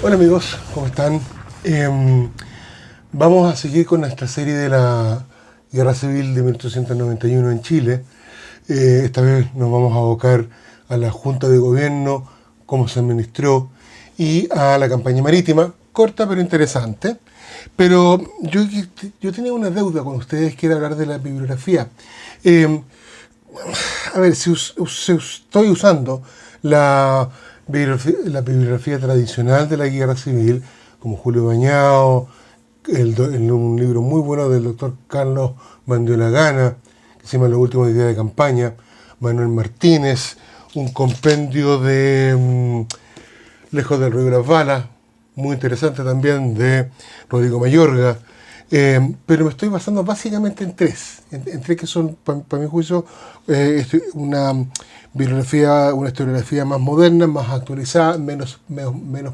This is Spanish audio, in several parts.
Hola amigos, ¿cómo están? Vamos a seguir con nuestra serie de la Guerra Civil de 1891 en Chile. Esta vez nos vamos a abocar a la Junta de Gobierno, cómo se administró, y a la campaña marítima, corta pero interesante. Pero yo tenía una deuda con ustedes, que era hablar de la bibliografía. Eh, a ver, si estoy usando la bibliografía tradicional de la Guerra Civil, como Julio Bañao, un libro muy bueno del doctor Carlos Mandiola Gana, que se llama Los últimos días de campaña, Manuel Martínez, un compendio de Lejos del Río de las Balas, muy interesante también, de Rodrigo Mayorga. Pero me estoy basando básicamente en tres que son, para mi juicio, una bibliografía, una historiografía más moderna, más actualizada, menos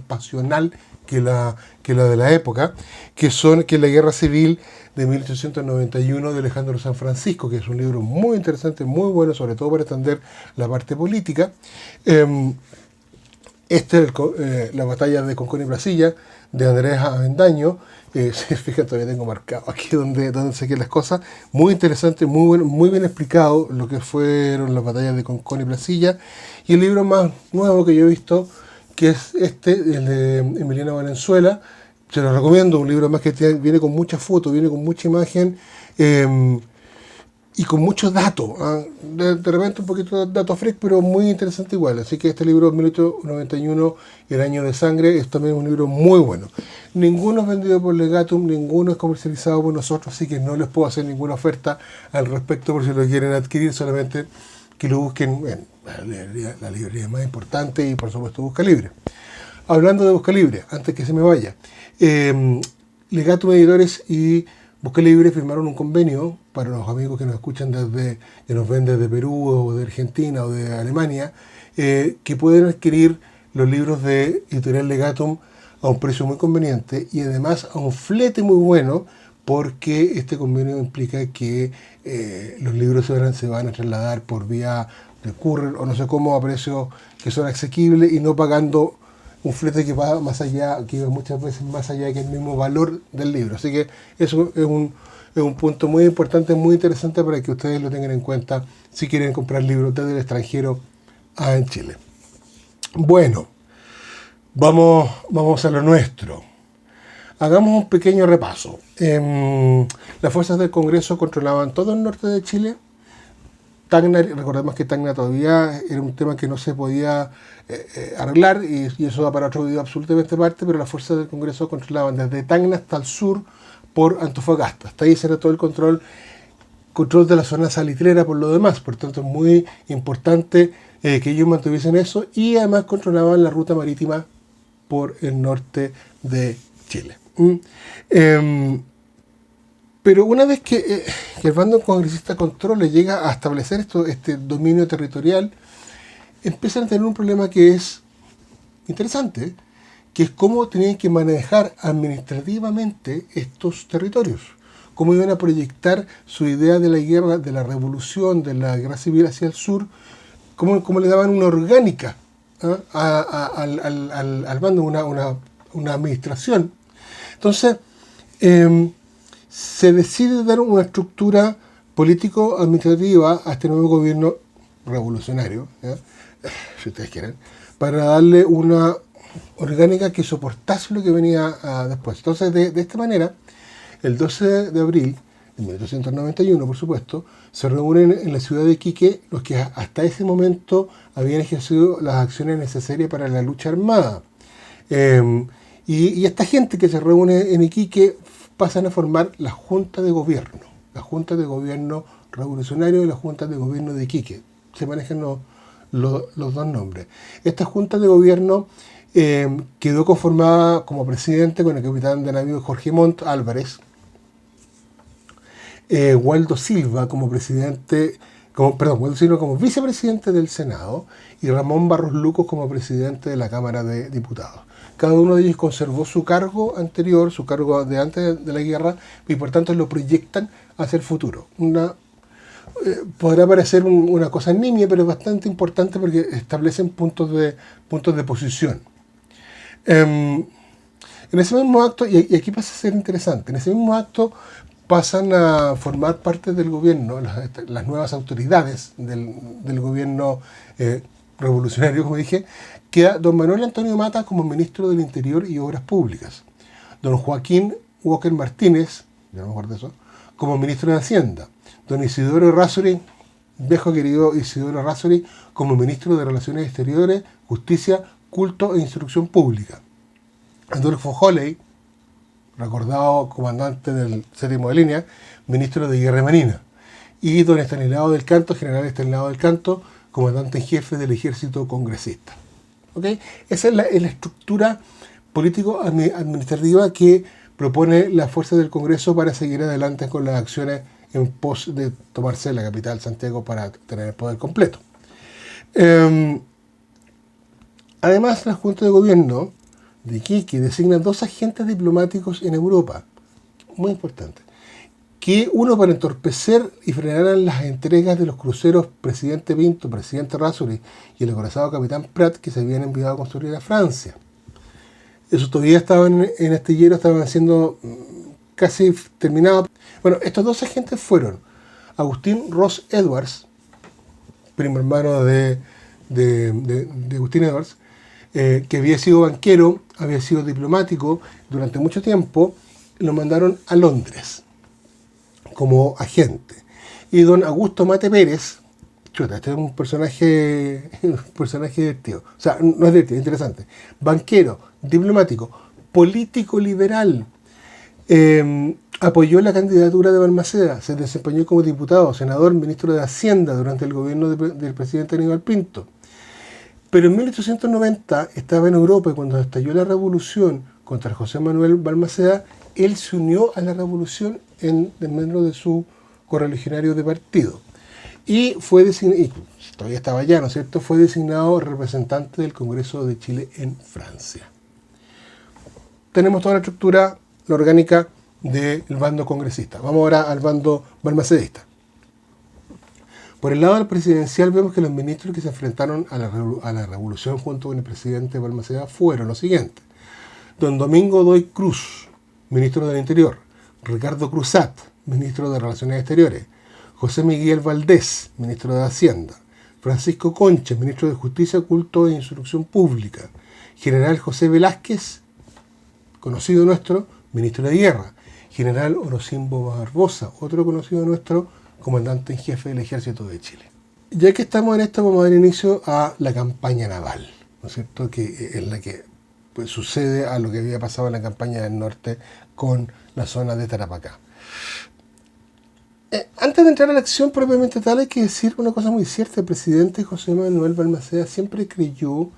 pasional que la de la época, que es la Guerra Civil de 1891 de Alejandro San Francisco, que es un libro muy interesante, muy bueno, sobre todo para entender la parte política. La batalla de Concón y Brasilia, de Andrés Avendaño. Fíjate, todavía tengo marcado aquí donde saqué las cosas. Muy interesante, muy bueno, muy bien explicado lo que fueron las batallas de Concón y Brasilia. Y el libro más nuevo que yo he visto, que es el de Emiliano Valenzuela. Se lo recomiendo, un libro más que viene con muchas fotos, viene con mucha imagen. Y con muchos datos, de repente un poquito de datos freak, pero muy interesante igual. Así que este libro, 1891, El año de sangre, es también un libro muy bueno. Ninguno es vendido por Legatum, ninguno es comercializado por nosotros, así que no les puedo hacer ninguna oferta al respecto por si lo quieren adquirir, solamente que lo busquen en la librería más importante y por supuesto Busca Libre. Hablando de Busca Libre, antes que se me vaya, Legatum Editores y Busca Libre firmaron un convenio para los amigos que nos escuchan que nos ven desde Perú o de Argentina o de Alemania, que pueden adquirir los libros de Editorial Legatum a un precio muy conveniente y además a un flete muy bueno, porque este convenio implica que los libros se van a trasladar por vía de courier o no sé cómo, a precios que son asequibles y no pagando un flete que va más allá, que va muchas veces más allá que el mismo valor del libro. Así que eso es un punto muy importante, muy interesante para que ustedes lo tengan en cuenta si quieren comprar libros desde el extranjero en Chile. Bueno, vamos a lo nuestro. Hagamos un pequeño repaso. Las fuerzas del Congreso controlaban todo el norte de Chile. Tacna, recordemos que Tacna todavía era un tema que no se podía arreglar y eso va para otro video absolutamente aparte, pero las fuerzas del Congreso controlaban desde Tacna hasta el sur por Antofagasta. Hasta ahí será todo el control de la zona salitrera por lo demás. Por tanto, es muy importante que ellos mantuviesen eso y además controlaban la ruta marítima por el norte de Chile. Pero una vez que el bando congresista controle, llega a establecer este dominio territorial, empiezan a tener un problema que es interesante, que es cómo tenían que manejar administrativamente estos territorios, cómo iban a proyectar su idea de la guerra, de la revolución, de la guerra civil hacia el sur, cómo le daban una orgánica al bando, una administración. Entonces, se decide dar una estructura político-administrativa a este nuevo gobierno revolucionario, si ustedes quieren, para darle una orgánica que soportase lo que venía después. Entonces, de esta manera, el 12 de abril de 1891, por supuesto, se reúnen en la ciudad de Iquique los que hasta ese momento habían ejercido las acciones necesarias para la lucha armada. Y esta gente que se reúne en Iquique pasan a formar la Junta de Gobierno Revolucionario y la Junta de Gobierno de Iquique. Se manejan los dos nombres. Esta Junta de Gobierno quedó conformada como presidente con el capitán de navío Jorge Montt Álvarez, Waldo Silva como vicepresidente del Senado y Ramón Barros Lucos como presidente de la Cámara de Diputados. Cada uno de ellos conservó su cargo anterior, su cargo de antes de la guerra, y por tanto lo proyectan hacia el futuro. Podrá parecer una cosa nimia, pero es bastante importante porque establecen puntos de posición. En ese mismo acto, y aquí pasa a ser interesante, en ese mismo acto pasan a formar parte del gobierno, las nuevas autoridades del gobierno revolucionario, como dije, queda don Manuel Antonio Mata como ministro del Interior y Obras Públicas, don Joaquín Walker Martínez, ya no me acuerdo de eso, como ministro de Hacienda, don Isidoro Errázuriz, viejo querido Isidoro Errázuriz, como ministro de Relaciones Exteriores, Justicia, Culto e Instrucción Pública, Adolfo Holley, recordado comandante del 7º de línea, ministro de Guerra y Marina, y don Estanislao del Canto, general Estanislao del Canto, comandante en jefe del ejército congresista. ¿Okay? Esa es la estructura político-administrativa que propone la fuerza del Congreso para seguir adelante con las acciones en pos de tomarse la capital, Santiago, para tener el poder completo. Además, la Junta de Gobierno de Iquique designa 2 agentes diplomáticos en Europa, muy importante, que uno para entorpecer y frenar las entregas de los cruceros Presidente Pinto, Presidente Errázuriz y el acorazado Capitán Prat, que se habían enviado a construir a Francia. Esos todavía estaban en astillero, estaban siendo casi terminados. Bueno, estos 2 agentes fueron Agustín Ross Edwards, primo hermano de Agustín Edwards, que había sido banquero, había sido diplomático durante mucho tiempo, lo mandaron a Londres como agente. Y don Augusto Mate Pérez, chuta, este es un personaje divertido, o sea, no es divertido, es interesante, banquero, diplomático, político liberal, apoyó la candidatura de Balmaceda, se desempeñó como diputado, senador, ministro de Hacienda durante el gobierno del presidente Aníbal Pinto. Pero en 1890 estaba en Europa y cuando estalló la revolución contra José Manuel Balmaceda, él se unió a la revolución en medio de su correligionario de partido. Y fue designado, y todavía estaba allá, ¿no es cierto?, fue designado representante del Congreso de Chile en Francia. Tenemos toda la estructura, la orgánica del bando congresista. Vamos ahora al bando balmacedista. Por el lado del presidencial vemos que los ministros que se enfrentaron a la revolución junto con el presidente Balmaceda fueron los siguientes. Don Domingo Doy Cruz, ministro del Interior. Ricardo Cruzat, ministro de Relaciones Exteriores. José Miguel Valdés, ministro de Hacienda. Francisco Concha, ministro de Justicia, Culto e Instrucción Pública. General José Velázquez, conocido nuestro, ministro de Guerra. General Orocimbo Barbosa, otro conocido nuestro, comandante en jefe del Ejército de Chile. Ya que estamos en esto, vamos a dar inicio a la campaña naval, ¿no es cierto?, que es la que pues, sucede a lo que había pasado en la campaña del norte con la zona de Tarapacá. Antes de entrar a la acción propiamente tal, hay que decir una cosa muy cierta. El presidente José Manuel Balmaceda siempre creyó,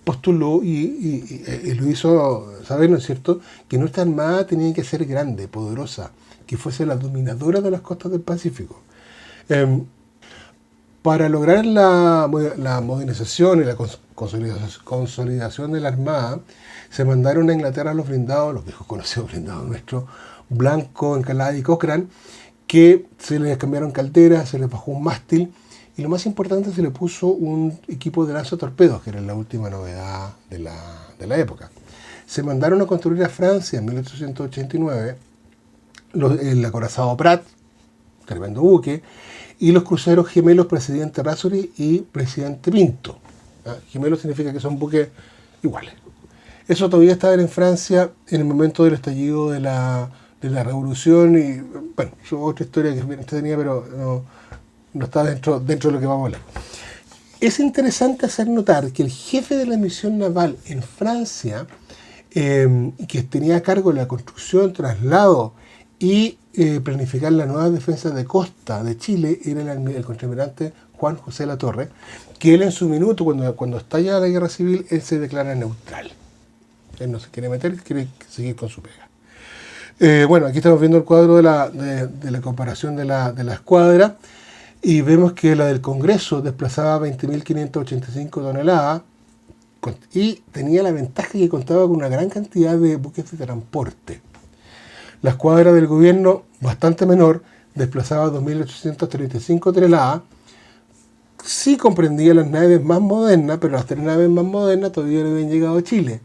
postuló y lo hizo saber, ¿no es cierto?, que nuestra armada tenía que ser grande, poderosa, que fuese la dominadora de las costas del Pacífico. Para lograr la modernización y la consolidación de la armada, se mandaron a Inglaterra los blindados, los viejos conocidos blindados nuestros, Blanco, Encalada y Cochrane, que se les cambiaron calderas, se les bajó un mástil y lo más importante, se le puso un equipo de lanzatorpedos, que era la última novedad de la época. Se mandaron a construir a Francia en 1889 el acorazado Prat, tremendo buque, y los cruceros gemelos Presidente Errázuriz y Presidente Pinto. Gemelos significa que son buques iguales. Eso todavía estaba en Francia en el momento del estallido de la revolución y, bueno, es otra historia que es bien entretenida, pero no está dentro de lo que vamos a hablar. Es interesante hacer notar que el jefe de la misión naval en Francia, que tenía a cargo la construcción, traslado y planificar la nueva defensa de costa de Chile, era el contraalmirante Juan José Latorre, que él en su minuto, cuando estalla la guerra civil, él se declara neutral. Él no se quiere meter, quiere seguir con su pega. Bueno, aquí estamos viendo el cuadro de la comparación de la escuadra y vemos que la del Congreso desplazaba 20.585 toneladas y tenía la ventaja que contaba con una gran cantidad de buques de transporte. La escuadra del gobierno, bastante menor, desplazaba 2.835 toneladas. Sí comprendía las naves más modernas, pero las 3 naves más modernas todavía no habían llegado a Chile.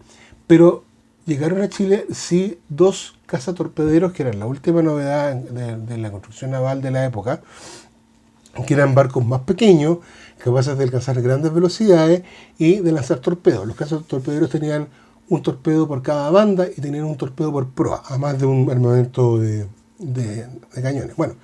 Pero llegaron a Chile, sí, dos cazatorpederos, que eran la última novedad de la construcción naval de la época, que eran barcos más pequeños, capaces de alcanzar grandes velocidades y de lanzar torpedos. Los cazatorpederos tenían un torpedo por cada banda y tenían un torpedo por proa, además de un armamento de cañones. Bueno,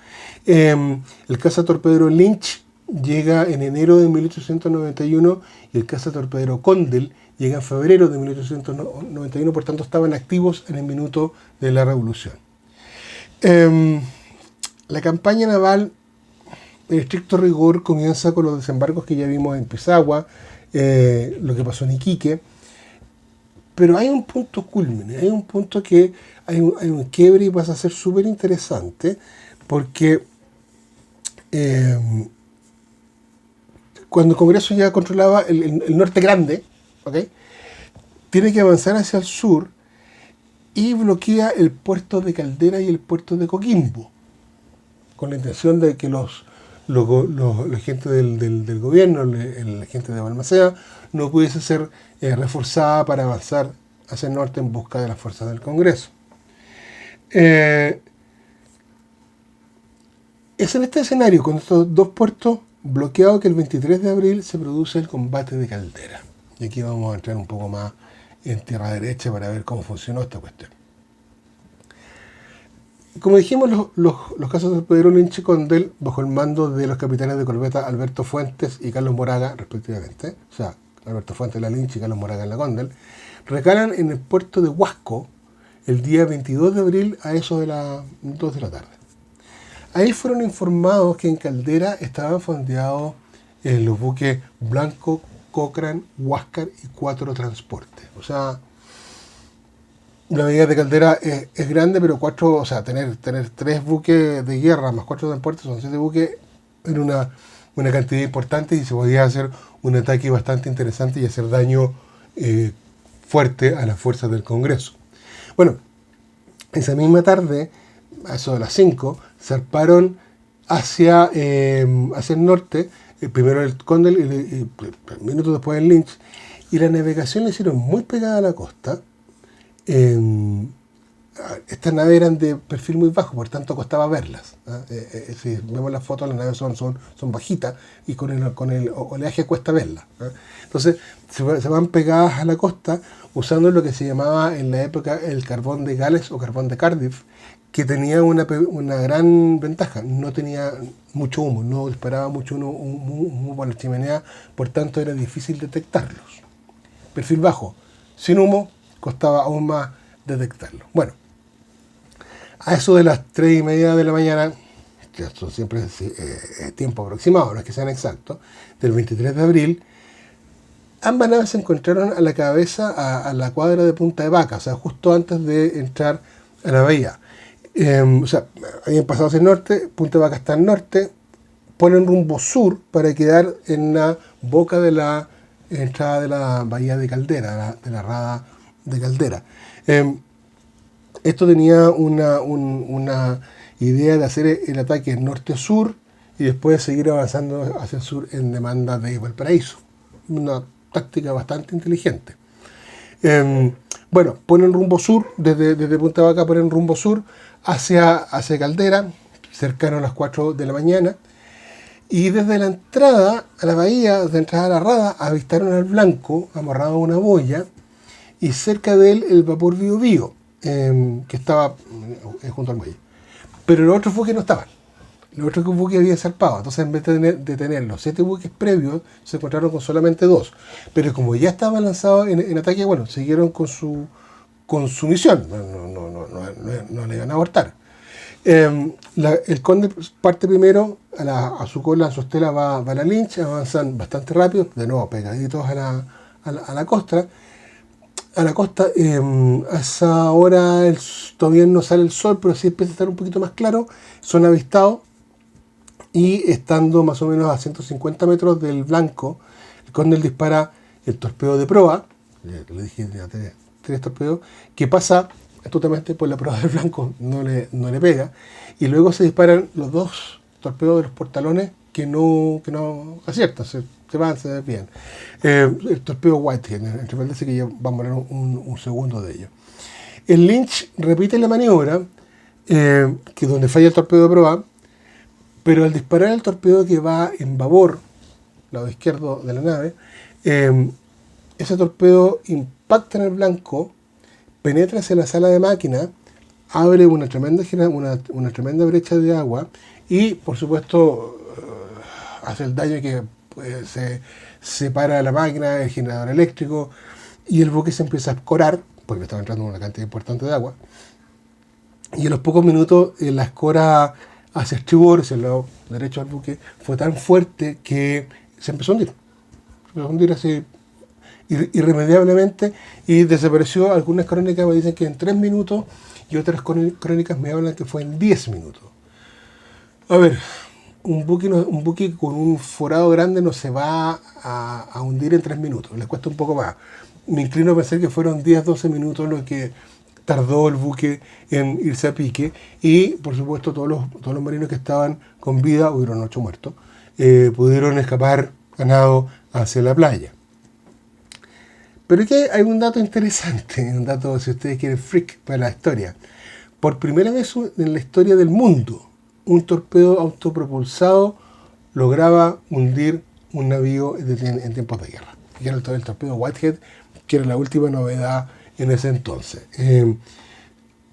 el cazatorpedero Lynch llega en enero de 1891 y el cazatorpedero Condell llega en febrero de 1891, por tanto estaban activos en el minuto de la Revolución. La campaña naval, en estricto rigor, comienza con los desembarcos que ya vimos en Pisagua, lo que pasó en Iquique, pero hay un punto culmine, hay un punto que hay un quiebre y pasa a ser súper interesante, porque cuando el Congreso ya controlaba el norte grande, ¿okay?, tiene que avanzar hacia el sur y bloquea el puerto de Caldera y el puerto de Coquimbo, con la intención de que la gente del gobierno, la gente de Balmaceda, no pudiese ser reforzada para avanzar hacia el norte en busca de las fuerzas del Congreso. Es en este escenario, con estos dos puertos bloqueados, que el 23 de abril se produce el combate de Caldera. Y aquí vamos a entrar un poco más en tierra derecha para ver cómo funcionó esta cuestión. Como dijimos, los casos del Pedro Lynch y Condell, bajo el mando de los capitanes de corbeta Alberto Fuentes y Carlos Moraga, respectivamente, o sea, Alberto Fuentes en la Lynch y Carlos Moraga en la Condell, recalan en el puerto de Huasco el día 22 de abril a eso de las 2 de la tarde. Ahí fueron informados que en Caldera estaban fondeados los buques Blanco, Cochrane, Huáscar y 4 transportes. O sea, la medida de Caldera es grande, pero 4, o sea, tener 3 buques de guerra más 4 transportes, son 7 buques, en una cantidad importante, y se podía hacer un ataque bastante interesante y hacer daño fuerte a las fuerzas del Congreso. Bueno, esa misma tarde, a eso de las 5, zarparon hacia el norte, primero el Condell y minutos después el Lynch, y la navegación la hicieron muy pegada a la costa. Estas naves eran de perfil muy bajo, por tanto costaba verlas. Si vemos las fotos, las naves son bajitas y con el oleaje cuesta verlas. Entonces se van pegadas a la costa usando lo que se llamaba en la época el carbón de Gales o carbón de Cardiff, que tenía una gran ventaja: no tenía mucho humo, no disparaba mucho humo por la chimenea, por tanto era difícil detectarlos. Perfil bajo, sin humo, costaba aún más detectarlo. Bueno, a eso de las 3:30 de la mañana, que esto siempre es tiempo aproximado, no es que sean exactos, del 23 de abril, ambas naves se encontraron a la cabeza, a la cuadra de Punta de Vaca, o sea, justo antes de entrar a la bahía. O sea, habían pasado hacia el norte, Punta de Vaca está al norte, ponen rumbo sur para quedar en la boca de la entrada de la bahía de Caldera, de la rada de Caldera. Esto tenía una idea de hacer el ataque norte-sur y después seguir avanzando hacia el sur en demanda de Valparaíso. Una táctica bastante inteligente. Bueno, ponen rumbo sur, desde Punta Vaca ponen rumbo sur hacia Caldera, cercano a las 4 de la mañana, y desde la entrada a la bahía, de entrada a la rada, avistaron al Blanco amarrado a una boya, y cerca de él el vapor Bío Bío, que estaba junto al muelle. Pero los otros buques no estaban. Los otros buques habían zarpado. Entonces, en vez de tener los 7 buques previos, se encontraron con solamente 2. Pero como ya estaban lanzados en ataque, bueno, siguieron con su misión. No le iban a abortar. El Conde parte primero, a su cola, a su estela va la Lynch, avanzan bastante rápido, de nuevo pegaditos a la costa. A la costa, a esa hora todavía no sale el sol, pero sí empieza a estar un poquito más claro. Son avistados y, estando más o menos a 150 metros del Blanco, el Condell dispara el torpedo de proa, le dije ya 3 torpedos, que pasa astutamente por la proa del Blanco, no le pega, y luego se disparan los 2 torpedos de los portalones que no aciertan, se desvían. El torpedo Whitehead, entre paréntesis, que ya vamos a hablar un segundo de ello. El Lynch repite la maniobra, que donde falla el torpedo de proa, pero al disparar el torpedo que va en babor, lado izquierdo de la nave, ese torpedo impacta en el blanco, penetra hacia la sala de máquina, abre una tremenda brecha de agua y, por supuesto, hace el daño que se separa la máquina, el generador eléctrico, y el buque se empieza a escorar, porque estaba entrando una cantidad importante de agua, y en los pocos minutos la escora hacia estribor, hacia el lado derecho del buque, fue tan fuerte que se empezó a hundir. Se empezó a hundir así irremediablemente y desapareció. Algunas crónicas me dicen que en 3 minutos y otras crónicas me hablan que fue en 10 minutos. A ver, un buque con un forado grande no se va a hundir en 3 minutos, le cuesta un poco más. Me inclino a pensar que fueron 10-12 minutos lo que tardó el buque en irse a pique y, por supuesto, todos los marinos que estaban con vida, hubieron 8 muertos, pudieron escapar a nado hacia la playa. Pero aquí hay un dato interesante, un dato, si ustedes quieren, freak para la historia. Por primera vez en la historia del mundo, un torpedo autopropulsado lograba hundir un navío en tiempos de guerra. Que era el torpedo Whitehead, que era la última novedad en ese entonces.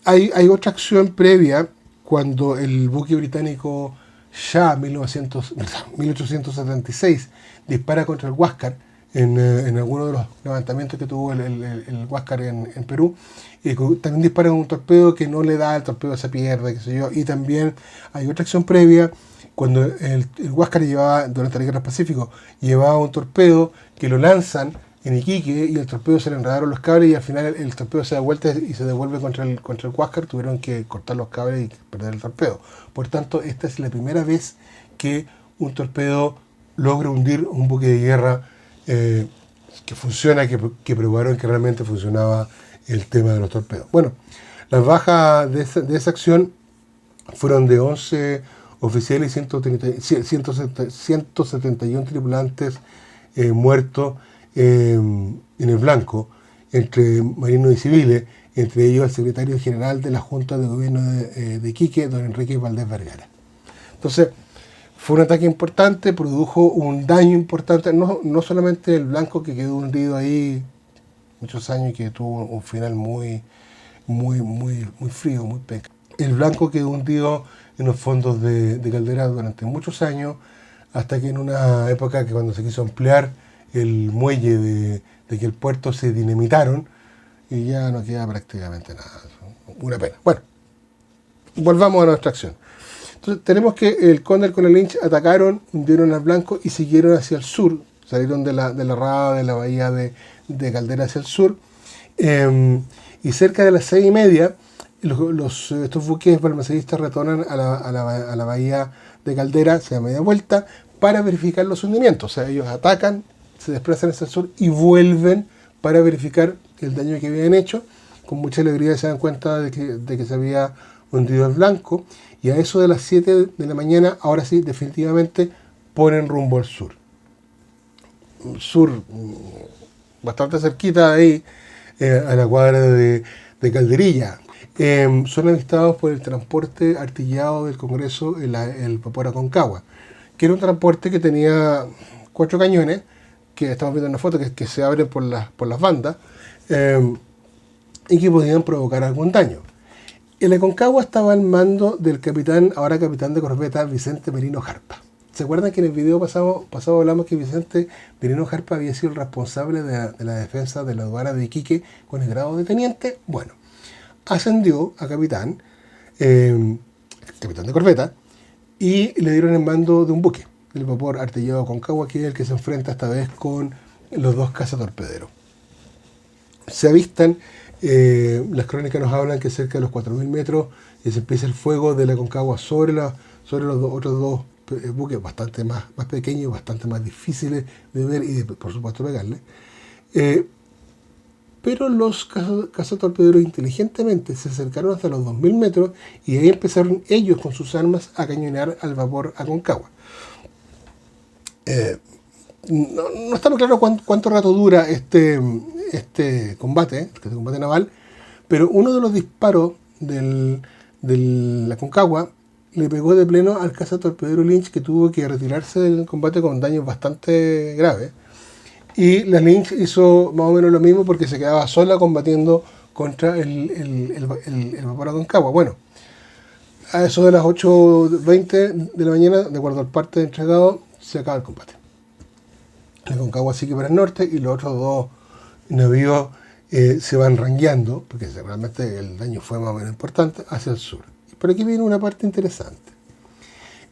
Hay otra acción previa cuando el buque británico Shah 1876 dispara contra el Huáscar en alguno de los levantamientos que tuvo el Huáscar en Perú. También dispara un torpedo que no le da, el torpedo se pierde, qué sé yo. Y también hay otra acción previa cuando el Huáscar llevaba, durante la Guerra del Pacífico, llevaba un torpedo que lo lanzan en Iquique y el torpedo se le enredaron los cables y al final el torpedo se da vuelta y se devuelve contra el Huáscar. Tuvieron que cortar los cables y perder el torpedo. Por tanto, esta es la primera vez que un torpedo logra hundir un buque de guerra que funciona, que probaron que realmente funcionaba el tema de los torpedos. Bueno, las bajas de esa acción fueron de 11 oficiales y 171 tripulantes muertos en el blanco, entre marinos y civiles, entre ellos el secretario general de la Junta de Gobierno de Iquique, don Enrique Valdés Vergara. Entonces, fue un ataque importante, produjo un daño importante, no solamente el blanco que quedó hundido ahí muchos años y que tuvo un final muy frío, muy peca. El blanco quedó hundido en los fondos de Caldera durante muchos años, hasta que en una época que cuando se quiso ampliar el muelle de que el puerto se dinamitaron y ya no queda prácticamente nada. Una pena. Bueno, volvamos a nuestra acción. Entonces tenemos que el Cóndor con el Lynch atacaron, hundieron al blanco y siguieron hacia el sur. Salieron de la rada de la bahía de Caldera hacia el sur. Y cerca de las 6:30, estos buques balmaceristas retornan a la bahía de Caldera, se da media vuelta, para verificar los hundimientos. O sea, ellos atacan, se desplazan hacia el sur y vuelven para verificar el daño que habían hecho. Con mucha alegría se dan cuenta de que se había hundido el blanco. Y a eso de las 7 de la mañana, ahora sí, definitivamente, ponen rumbo al sur. Sur, bastante cerquita de ahí, a la cuadra de Calderilla. Son avistados por el transporte artillado del Congreso, el vapor Aconcagua, que era un transporte que tenía 4 cañones, que estamos viendo en la foto, que se abren por las bandas, y que podían provocar algún daño. El Aconcagua estaba al mando del ahora capitán de corbeta, Vicente Merino Jarpa. ¿Se acuerdan que en el video pasado hablamos que Vicente Merino Jarpa había sido el responsable de la defensa de la aduana de Iquique con el grado de teniente? Bueno, ascendió a capitán, capitán de corbeta, y le dieron el mando de un buque, el vapor artillado Aconcagua, que es el que se enfrenta esta vez con los 2 cazatorpederos. Se avistan, las crónicas nos hablan que cerca de los 4.000 metros se empieza el fuego de la Aconcagua sobre los otros 2 buques bastante más pequeños, bastante más difíciles de ver y por supuesto pegarle. Pero los cazatorpederos inteligentemente se acercaron hasta los 2.000 metros y ahí empezaron ellos con sus armas a cañonear al vapor Aconcagua. No está muy claro cuánto rato dura este combate naval, Pero uno de los disparos de la Concagua le pegó de pleno al cazatorpedero Lynch, que tuvo que retirarse del combate con daños bastante graves. Y la Lynch hizo más o menos lo mismo porque se quedaba sola combatiendo contra el vapor Aconcagua. Bueno, a eso de las 8:20 de la mañana, de acuerdo al parte entregado, se acaba el combate. La Aconcagua sigue para el norte y los otros dos navíos se van rangueando, porque realmente el daño fue más o menos importante, hacia el sur. Pero aquí viene una parte interesante.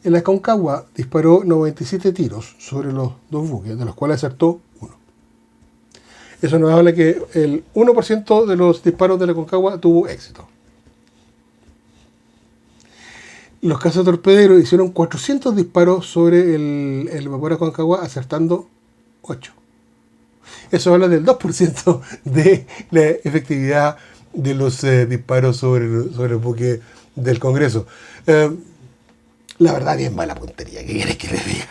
El Aconcagua disparó 97 tiros sobre los dos buques, de los cuales acertó uno. Eso nos habla que el 1% de los disparos de la Aconcagua tuvo éxito. Los cazatorpederos hicieron 400 disparos sobre el vapor Aconcagua, acertando 8. Eso habla del 2% de la efectividad de los disparos sobre el buque del Congreso. La verdad, bien mala puntería, ¿qué quieres que les diga?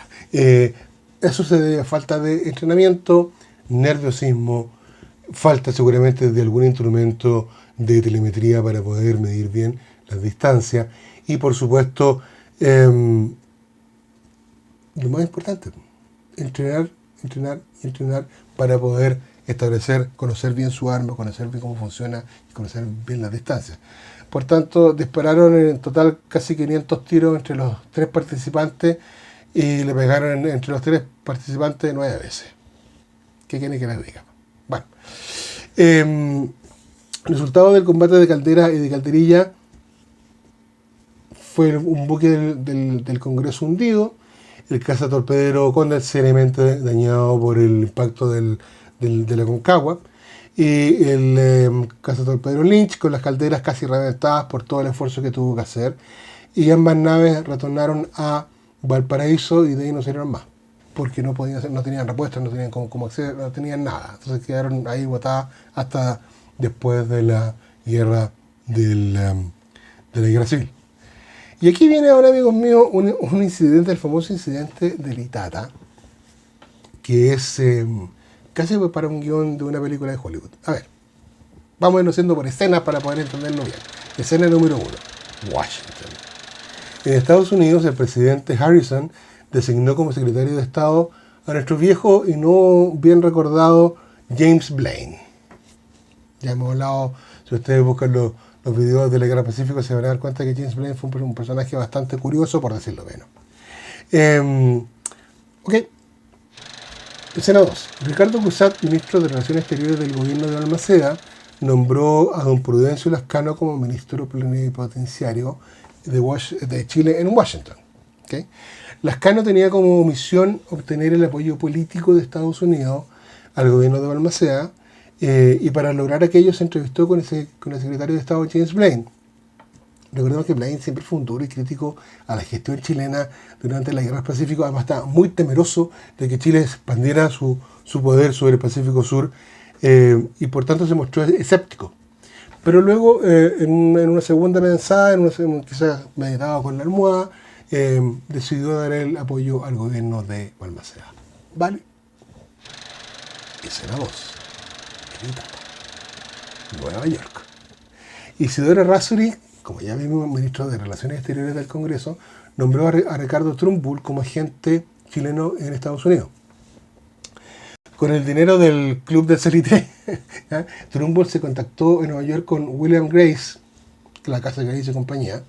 Eso se debe a falta de entrenamiento, nerviosismo, falta seguramente de algún instrumento de telemetría para poder medir bien las distancias y, por supuesto, lo más importante, entrenar para poder establecer, conocer bien su arma, conocer bien cómo funciona y conocer bien las distancias. Por tanto, dispararon en total casi 500 tiros entre los 3 participantes y le pegaron entre los 3 participantes 9 veces. ¿Qué quieren que les diga? Bueno, resultado del combate de Caldera y de Calderilla fue un buque del Congreso hundido, el cazatorpedero Condor seriamente dañado por el impacto de la Concagua, y el cazatorpedero Lynch con las calderas casi reventadas por todo el esfuerzo que tuvo que hacer, y ambas naves retornaron a Valparaíso y de ahí no salieron más, porque no tenían repuestos, no tenían cómo acceder, no tenían nada, entonces quedaron ahí botadas hasta después de la guerra de la guerra civil. Y aquí viene ahora, amigos míos, un incidente, el famoso incidente del Itata, que es casi para un guión de una película de Hollywood. A ver, vamos a irnos haciendo por escenas para poder entenderlo bien. Escena número 1, Washington. En Estados Unidos, el presidente Harrison designó como secretario de Estado a nuestro viejo y no bien recordado James Blaine. Ya hemos hablado, si ustedes buscan los videos de la Guerra Pacífica, se van a dar cuenta que James Blaine fue un personaje bastante curioso, por decirlo menos. Ok. Escena 2. Ricardo Cussat, ministro de Relaciones Exteriores del gobierno de Balmaceda, nombró a don Prudencio Lascano como ministro plenipotenciario de Chile en Washington. ¿Okay? Lascano tenía como misión obtener el apoyo político de Estados Unidos al gobierno de Balmaceda, y para lograr aquello se entrevistó con el secretario de Estado James Blaine. Recordemos que Blaine siempre fue un duro y crítico a la gestión chilena durante la Guerra del Pacífico. Además, estaba muy temeroso de que Chile expandiera su poder sobre el Pacífico Sur, y por tanto se mostró escéptico. Pero luego, en una segunda pensada, quizás meditado con la almohada, decidió dar el apoyo al gobierno de Balmaceda. ¿Vale? Escena 2. Nueva York. Isidore Errázuriz, como ya vimos, ministro de Relaciones Exteriores del Congreso, nombró a Ricardo Trumbull como agente chileno en Estados Unidos. Con el dinero del Club de Salitre, Trumbull se contactó en Nueva York con William Grace, la casa Grace y compañía,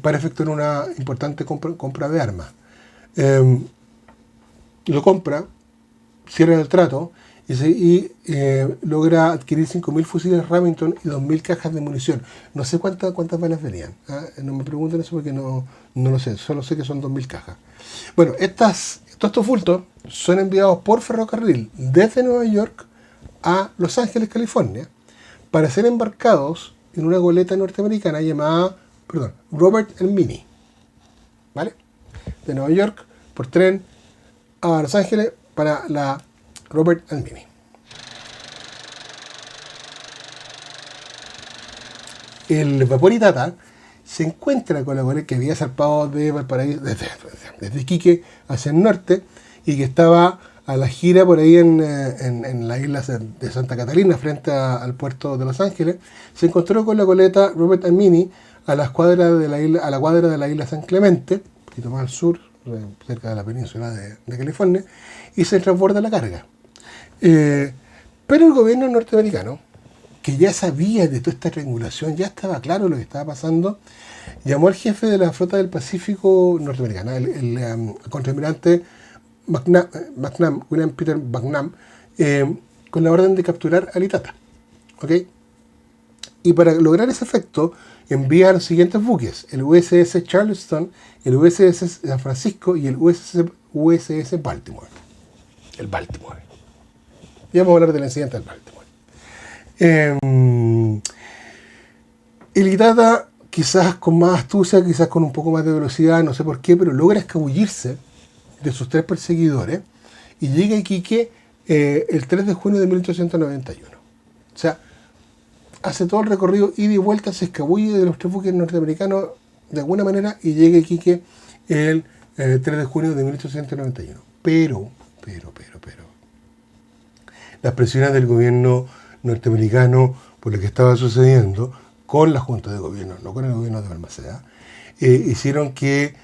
para efectuar una importante compra de armas. Lo compra, cierra el trato y logra adquirir 5.000 fusiles Remington y 2.000 cajas de munición. No sé cuántas balas venían. No me pregunten eso porque no lo sé. Solo sé que son 2.000 cajas. Bueno, todos estos bultos son enviados por ferrocarril desde Nueva York a Los Ángeles, California, para ser embarcados en una goleta norteamericana llamada, Robert and Minnie. ¿Vale? De Nueva York por tren a Los Ángeles para la Robert and Minnie. El vapor Itata se encuentra con la goleta que había zarpado de Valparaíso, desde Iquique hacia el norte, y que estaba a la gira por ahí en la isla de Santa Catalina, frente al puerto de Los Ángeles, se encontró con la goleta Robert Amini a la cuadra de la isla San Clemente, un poquito más al sur, cerca de la península de California, y se transborda la carga. Pero el gobierno norteamericano, que ya sabía de toda esta triangulación, ya estaba claro lo que estaba pasando, llamó al jefe de la flota del Pacífico norteamericana, el contraalmirante William Peter McNam, con la orden de capturar a Litata. ¿Ok? Y para lograr ese efecto, envía a los siguientes buques: el USS Charleston, el USS San Francisco y el USS Baltimore. El Baltimore. Y vamos a hablar del incidente del Baltimore. El Litata, quizás con más astucia, quizás con un poco más de velocidad, no sé por qué, pero logra escabullirse de sus 3 perseguidores y llega a Iquique el 3 de junio de 1891. O sea, hace todo el recorrido ida y vuelta, se escabulle de los 3 buques norteamericanos de alguna manera y llega a Iquique el 3 de junio de 1891. Pero, las presiones del gobierno norteamericano por lo que estaba sucediendo con la Junta de Gobierno, no con el gobierno de Balmaceda, hicieron que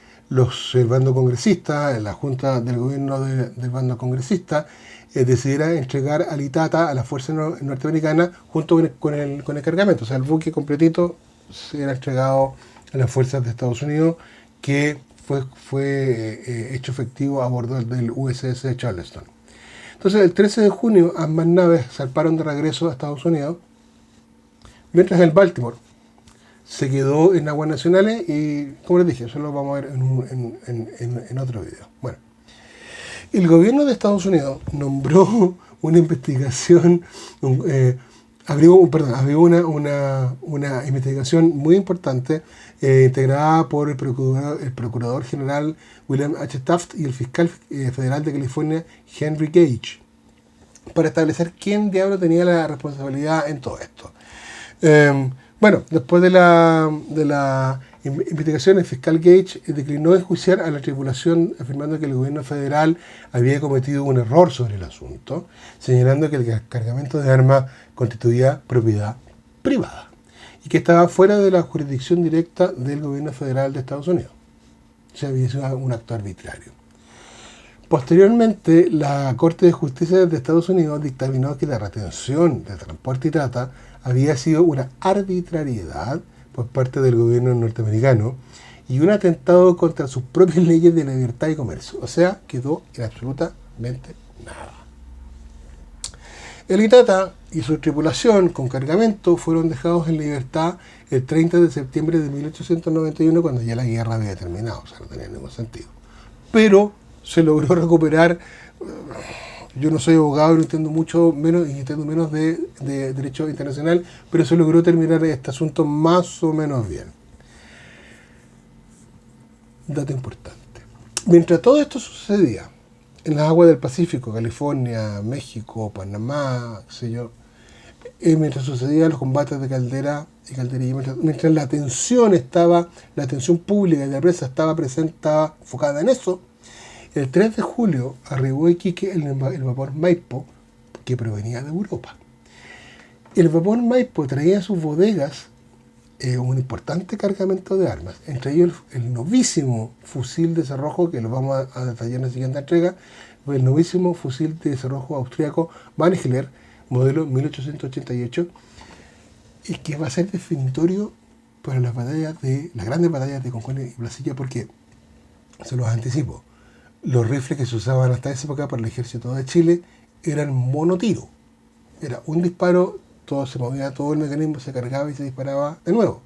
el bando congresista, la Junta del Gobierno del bando congresista, decidiera entregar a Litata a la fuerza norteamericana junto con el cargamento. O sea, el buque completito se era entregado a las fuerzas de Estados Unidos, que fue hecho efectivo a bordo del USS Charleston. Entonces, el 13 de junio, ambas naves zarparon de regreso a Estados Unidos, mientras el Baltimore se quedó en aguas nacionales y, como les dije, eso lo vamos a ver en otro video. Bueno, el gobierno de Estados Unidos nombró una investigación, abrió una investigación muy importante, integrada por el procurador general William H. Taft y el fiscal federal de California, Henry Gage, para establecer quién diablo tenía la responsabilidad en todo esto. Bueno, después de la investigación, el fiscal Gage declinó enjuiciar a la tripulación, afirmando que el gobierno federal había cometido un error sobre el asunto, señalando que el cargamento de armas constituía propiedad privada y que estaba fuera de la jurisdicción directa del gobierno federal de Estados Unidos. O sea, había sido un acto arbitrario. Posteriormente, la Corte de Justicia de Estados Unidos dictaminó que la retención de transporte y trata había sido una arbitrariedad por parte del gobierno norteamericano y un atentado contra sus propias leyes de libertad y comercio. O sea, quedó en absolutamente nada. El Litata y su tripulación con cargamento fueron dejados en libertad el 30 de septiembre de 1891, cuando ya la guerra había terminado. O sea, no tenía ningún sentido. Pero se logró recuperar. Yo no soy abogado, no entiendo mucho menos y entiendo menos de derecho internacional, pero se logró terminar este asunto más o menos bien. Dato importante. Mientras todo esto sucedía en las aguas del Pacífico, California, México, Panamá, qué sé yo, mientras sucedían los combates de Caldera y Calderilla, mientras la atención pública y de la prensa estaba presente, estaba enfocada en eso, el 3 de julio arribó a Iquique el vapor Maipo, que provenía de Europa. El vapor Maipo traía en sus bodegas un importante cargamento de armas, entre ellos el novísimo fusil de cerrojo, que lo vamos a detallar en la siguiente entrega, el novísimo fusil de cerrojo austríaco Mannheimer, modelo 1888, y que va a ser definitorio para las grandes batallas de Concón y Placilla, porque, se los anticipo, los rifles que se usaban hasta esa época para el ejército de Chile eran monotiro. Era un disparo, todo se movía, todo el mecanismo se cargaba y se disparaba de nuevo.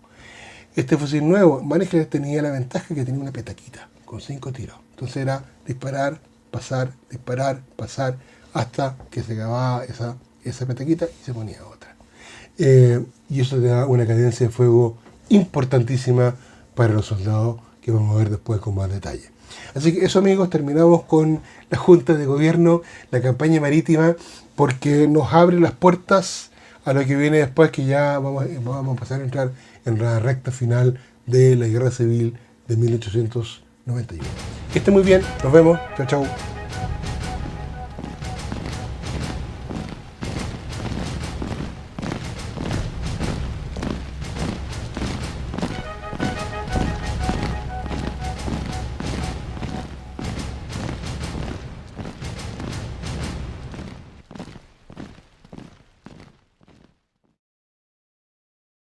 Este fusil nuevo, Mannheimer, tenía la ventaja que tenía una petaquita con 5 tiros. Entonces era disparar, pasar, hasta que se acababa esa petaquita y se ponía otra. Y eso te da una cadencia de fuego importantísima para los soldados, que vamos a ver después con más detalle. Así que eso, amigos, terminamos con la Junta de Gobierno, la campaña marítima, porque nos abre las puertas a lo que viene después, que ya vamos a pasar a entrar en la recta final de la Guerra Civil de 1891. Que esté muy bien, nos vemos, chao, chao.